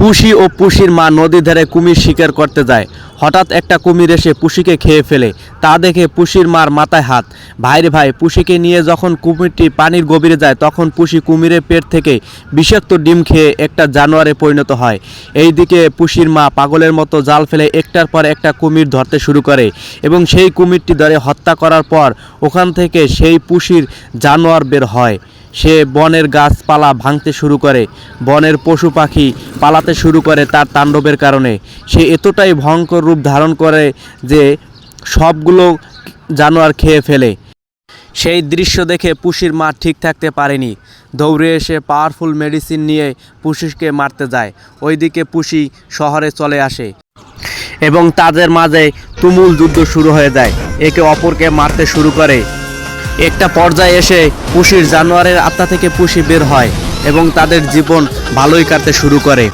পুষি ও পুষির মা নদীর ধারে কুমির শিকার করতে যায়। হঠাৎ একটা কুমির এসে পুষিকে খেয়ে ফেলে। তা দেখে পুষির মার মাথায় হাত। ভাইরে ভাই, পুষিকে নিয়ে যখন কুমিরটি পানির গভীরে যায় তখন পুষি কুমিরের পেট থেকে বিষাক্ত ডিম খেয়ে একটা জানোয়ারে পরিণত হয়। এইদিকে পুষির মা পাগলের মতো জাল ফেলে একটার পর একটা কুমির ধরতে শুরু করে এবং সেই কুমিরটি ধরে হত্যা করার পর ওখান থেকে সেই পুষির জানোয়ার বের হয়। সে বনের গাছপালা ভাঙতে শুরু করে, বনের পশু পাখি পালাতে শুরু করে তার তাণ্ডবের কারণে। সে এতটাই ভয়ঙ্কর রূপ ধারণ করে যে সবগুলো জানোয়ার খেয়ে ফেলে। সেই দৃশ্য দেখে পুষির মা ঠিক থাকতে পারেনি, দৌড়ে এসে পাওয়ারফুল মেডিসিন নিয়ে পুষিকে মারতে যায়। ওইদিকে পুষি শহরে চলে আসে এবং তাদের মাঝে তুমুল যুদ্ধ শুরু হয়ে যায়, একে অপরকে মারতে শুরু করে। একটা পর্যায়ে এসে পুষির জানোয়ারের আত্মা থেকে পুষি বের হয় এবং তাদের জীবন ভালোই কাটতে শুরু করে।